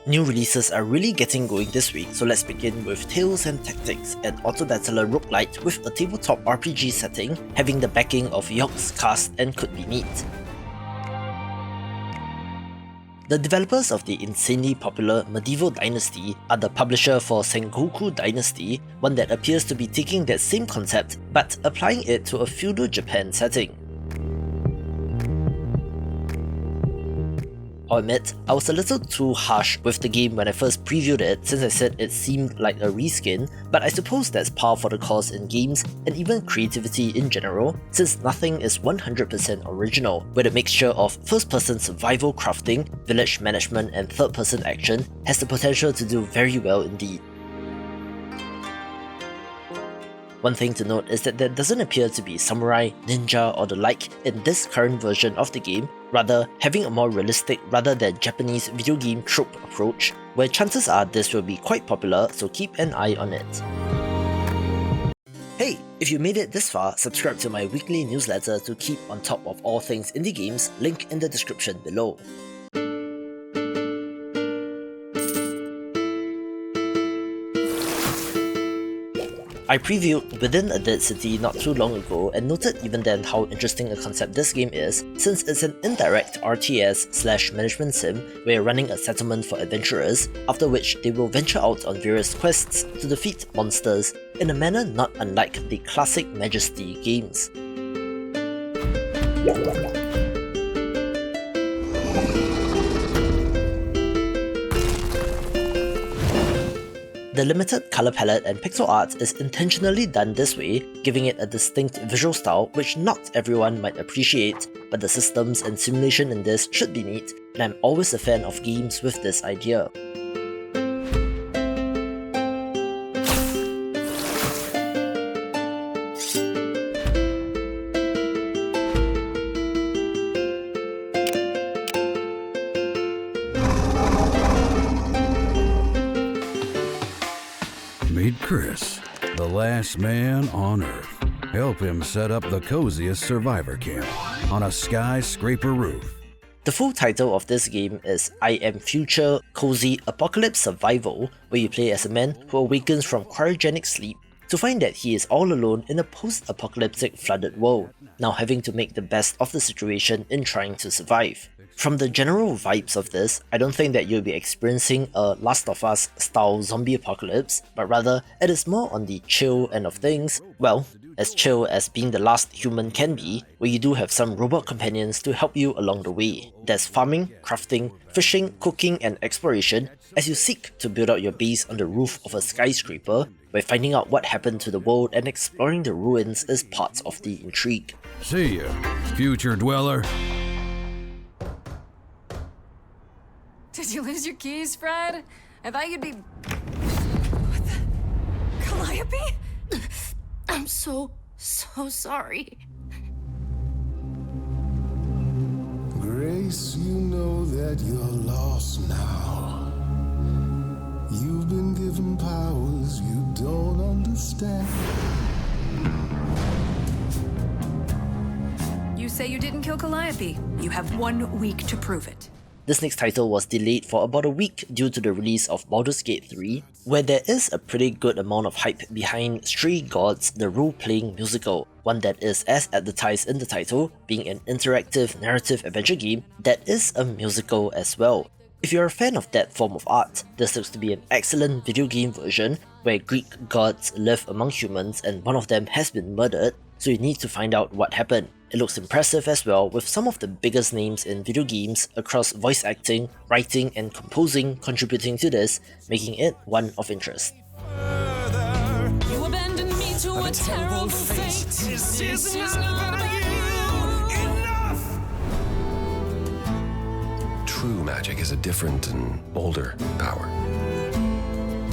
New releases are really getting going this week, so let's begin with Tales and Tactics, an auto-battler roguelite with a tabletop RPG setting, having the backing of York's cast and could be neat. The developers of the insanely popular Medieval Dynasty are the publisher for Sengoku Dynasty, one that appears to be taking that same concept but applying it to a feudal Japan setting. I'll admit, I was a little too harsh with the game when I first previewed it since I said it seemed like a reskin, but I suppose that's par for the course in games and even creativity in general, since nothing is 100% original, where the mixture of first-person survival crafting, village management and third-person action has the potential to do very well indeed. One thing to note is that there doesn't appear to be samurai, ninja or the like in this current version of the game, rather having a more realistic rather than Japanese video game trope approach, where chances are this will be quite popular, so keep an eye on it. Hey, if you made it this far, subscribe to my weekly newsletter to keep on top of all things indie games, link in the description below. I previewed Within a Dead City not too long ago and noted even then how interesting a concept this game is, since it's an indirect RTS/management sim where you're running a settlement for adventurers, after which they will venture out on various quests to defeat monsters in a manner not unlike the classic Majesty games. The limited colour palette and pixel art is intentionally done this way, giving it a distinct visual style which not everyone might appreciate, but the systems and simulation in this should be neat, and I'm always a fan of games with this idea. Meet Chris, the last man on Earth. Help him set up the coziest survivor camp on a skyscraper roof. The full title of this game is I Am Future Cozy Apocalypse Survival, where you play as a man who awakens from cryogenic sleep to find that he is all alone in a post-apocalyptic flooded world, now having to make the best of the situation in trying to survive. From the general vibes of this, I don't think that you'll be experiencing a Last of Us style zombie apocalypse, but rather it is more on the chill end of things, well, as chill as being the last human can be, where you do have some robot companions to help you along the way. There's farming, crafting, fishing, cooking and exploration as you seek to build out your base on the roof of a skyscraper, where finding out what happened to the world and exploring the ruins is part of the intrigue. See ya, future dweller. Did you lose your keys, Fred? I thought you'd be... What the... Calliope? I'm so sorry. Grace, you know that you're lost now. You've been given powers you don't understand. You say you didn't kill Calliope. You have 1 week to prove it. This next title was delayed for about a week due to the release of Baldur's Gate 3, where there is a pretty good amount of hype behind Stray Gods, the role-playing musical, one that is as advertised in the title, being an interactive narrative adventure game that is a musical as well. If you're a fan of that form of art, this looks to be an excellent video game version where Greek gods live among humans and one of them has been murdered, so you need to find out what happened. It looks impressive as well, with some of the biggest names in video games across voice acting, writing and composing contributing to this, making it one of interest. You abandoned me to a terrible fate. This is not enough. True magic is a different and older power.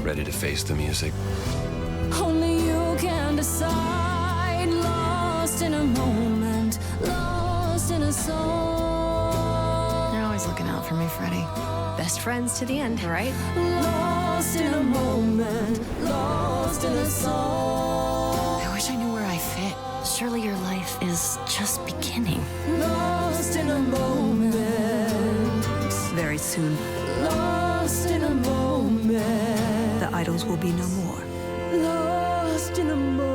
Ready to face the music? Only you can decide. Lost in a moment, lost in a song. You're always looking out for me, Freddy. Best friends to the end, right? Lost in a moment, lost in a song. I wish I knew where I fit. Surely your life is just beginning. Lost in a moment, Very soon. lost in a be no more. Lost in a moment.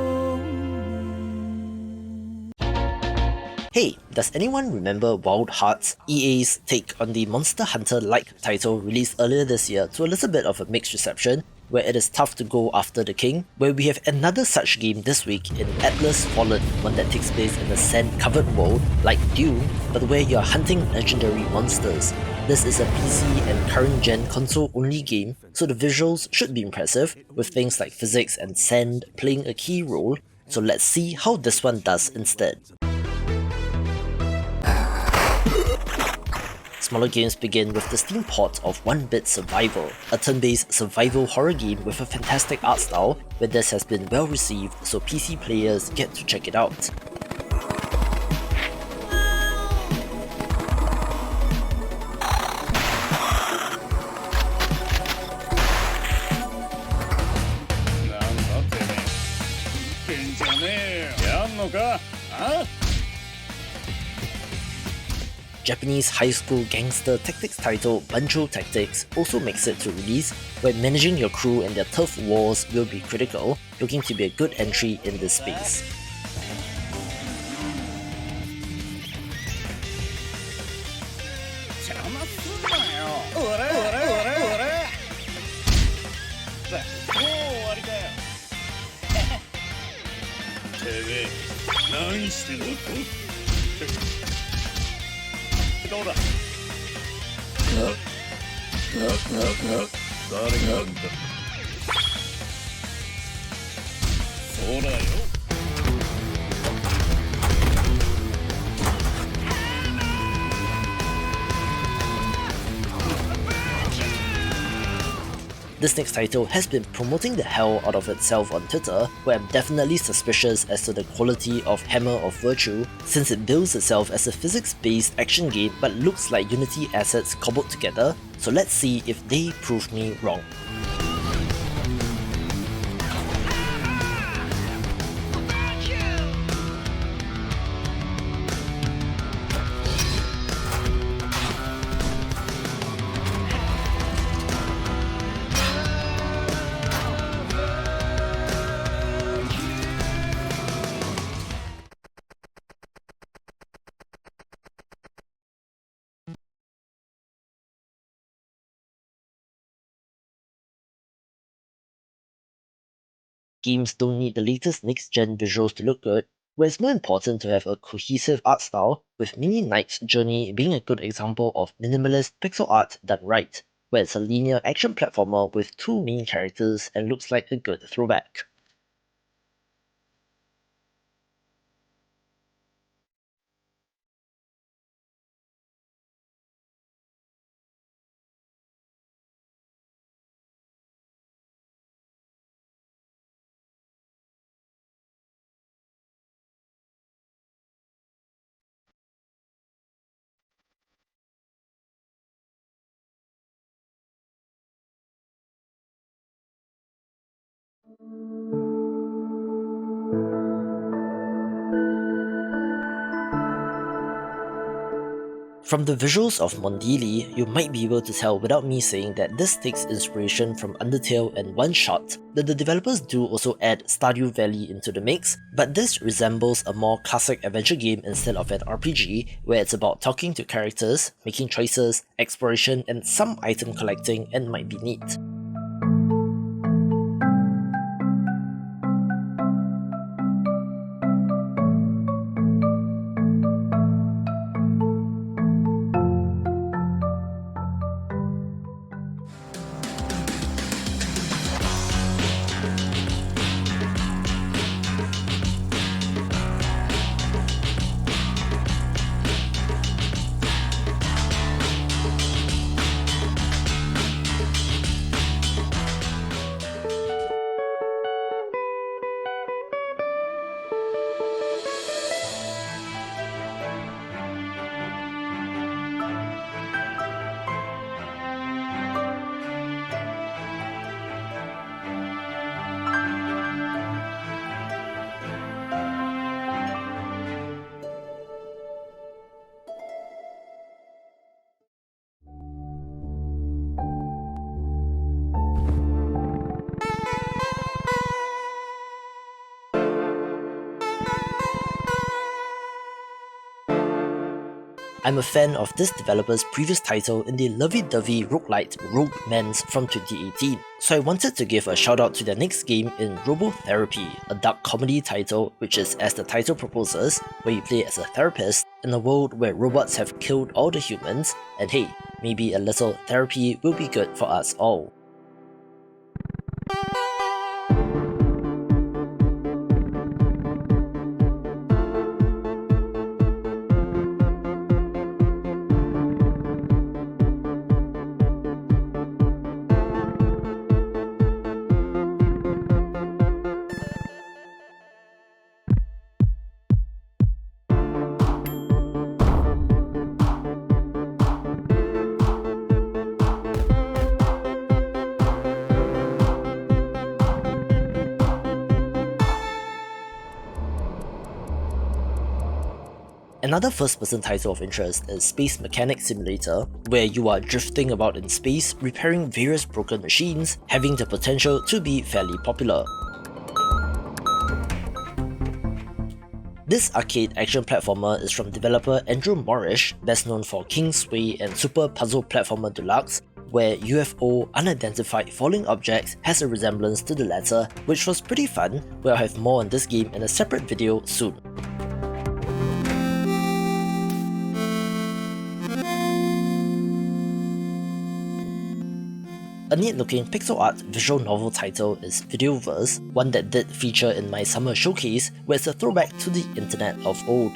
Hey, does anyone remember Wild Hearts, EA's take on the Monster Hunter-like title released earlier this year to a little bit of a mixed reception, where it is tough to go after the king? Where we have another such game this week in Atlas Fallen, one that takes place in a sand-covered world like Dune, but where you're hunting legendary monsters. This is a PC and current-gen console-only game, so the visuals should be impressive, with things like physics and sand playing a key role, so let's see how this one does instead. Smaller games begin with the Steam port of 1-Bit Survival, a turn-based survival horror game with a fantastic art style, where this has been well received so PC players get to check it out. Japanese high school gangster tactics title BANCHOU Tactics also makes it to release, where managing your crew and their tough wars will be critical, looking to be a good entry in this space. This next title has been promoting the hell out of itself on Twitter, where I'm definitely suspicious as to the quality of Hammer of Virtue, since it bills itself as a physics-based action game but looks like Unity assets cobbled together, so let's see if they prove me wrong. Games don't need the latest next-gen visuals to look good, where it's more important to have a cohesive art style, with Mini Knight's Journey being a good example of minimalist pixel art done right, where it's a linear action platformer with two main characters and looks like a good throwback. From the visuals of Mondealy, you might be able to tell without me saying that this takes inspiration from Undertale and One Shot, that the developers do also add Stardew Valley into the mix, but this resembles a more classic adventure game instead of an RPG, where it's about talking to characters, making choices, exploration, and some item collecting, and might be neat. I'm a fan of this developer's previous title in the lovey-dovey roguelite Rogue Mans from 2018, so I wanted to give a shout out to their next game in Robotherapy, a dark comedy title which is, as the title proposes, where you play as a therapist in a world where robots have killed all the humans, and hey, maybe a little therapy will be good for us all. Another first-person title of interest is Space Mechanic Simulator, where you are drifting about in space, repairing various broken machines, having the potential to be fairly popular. This arcade action platformer is from developer Andrew Morrish, best known for Kingsway and Super Puzzle Platformer Deluxe, where UFO Unidentified Falling Objects has a resemblance to the latter, which was pretty fun, where I'll have more on this game in a separate video soon. A neat-looking pixel art visual novel title is VIDEOVERSE, one that did feature in my summer showcase, where it's a throwback to the internet of old.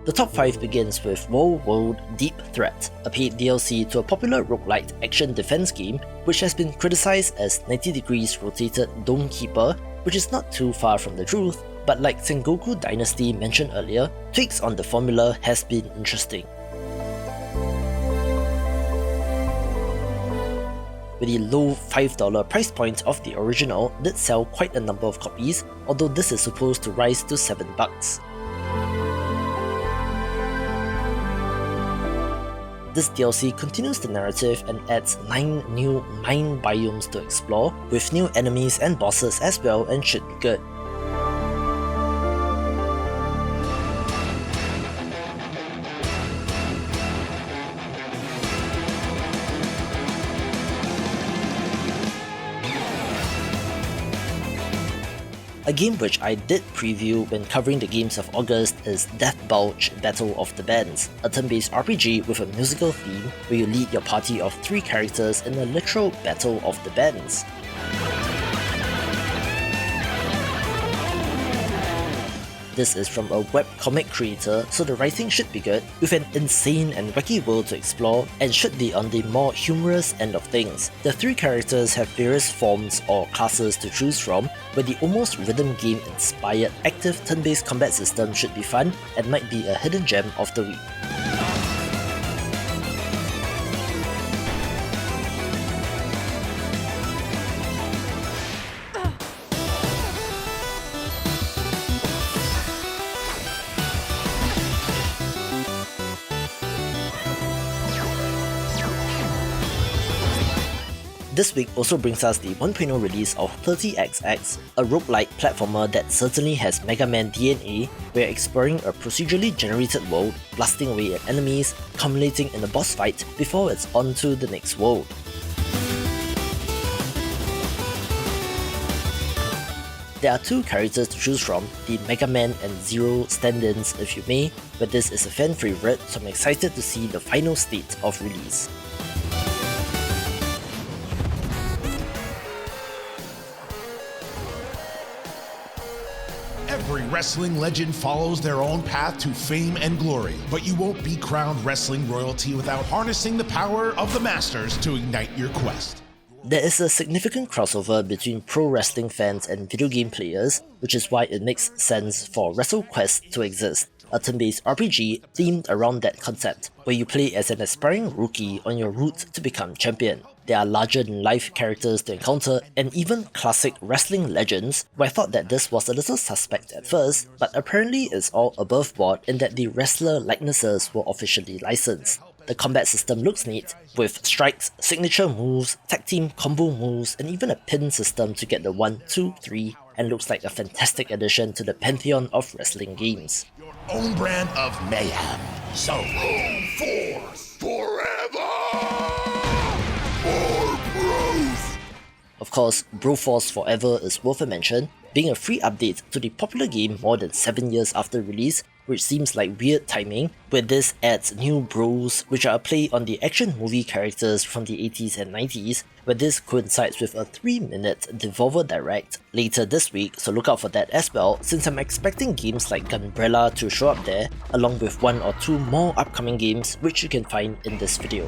The top 5 begins with World Deep Threat, a paid DLC to a popular roguelite action defense game which has been criticized as 90 degrees rotated Dome Keeper, which is not too far from the truth, but like Sengoku Dynasty mentioned earlier, tweaks on the formula has been interesting. With the low $5 price point of the original, did sell quite a number of copies, although this is supposed to rise to $7. This DLC continues the narrative and adds 9 new mine biomes to explore, with new enemies and bosses as well, and should be good. A game which I did preview when covering the games of August is Death Bulge Battle of the Bands, a turn-based RPG with a musical theme where you lead your party of 3 characters in a literal battle of the bands. This is from a webcomic creator, so the writing should be good, with an insane and wacky world to explore, and should be on the more humorous end of things. The 3 characters have various forms or classes to choose from, where the almost rhythm game inspired active turn-based combat system should be fun and might be a hidden gem of the week. This week also brings us the 1.0 release of 30XX, a roguelike platformer that certainly has Mega Man DNA, where exploring a procedurally generated world, blasting away at enemies, culminating in a boss fight before it's on to the next world. There are 2 characters to choose from, the Mega Man and Zero stand-ins if you may, but this is a fan favourite, so I'm excited to see the final state of release. Every wrestling legend follows their own path to fame and glory, but you won't be crowned wrestling royalty without harnessing the power of the masters to ignite your quest. There is a significant crossover between pro wrestling fans and video game players, which is why it makes sense for WrestleQuest to exist, a turn-based RPG themed around that concept, where you play as an aspiring rookie on your route to become champion. There are larger-than-life characters to encounter, and even classic wrestling legends, where I thought that this was a little suspect at first, but apparently it's all above board in that the wrestler likenesses were officially licensed. The combat system looks neat, with strikes, signature moves, tag team combo moves, and even a pin system to get the 1, 2, 3, and looks like a fantastic addition to the pantheon of wrestling games. Your own brand of mayhem. So, Force forever! For Bruce! Of course, Broforce Forever is worth a mention, being a free update to the popular game more than 7 years after release, which seems like weird timing, where this adds new bros, which are a play on the action movie characters from the 80s and 90s, where this coincides with a 3-minute Devolver Direct later this week, so look out for that as well, since I'm expecting games like Gunbrella to show up there, along with 1 or 2 more upcoming games which you can find in this video.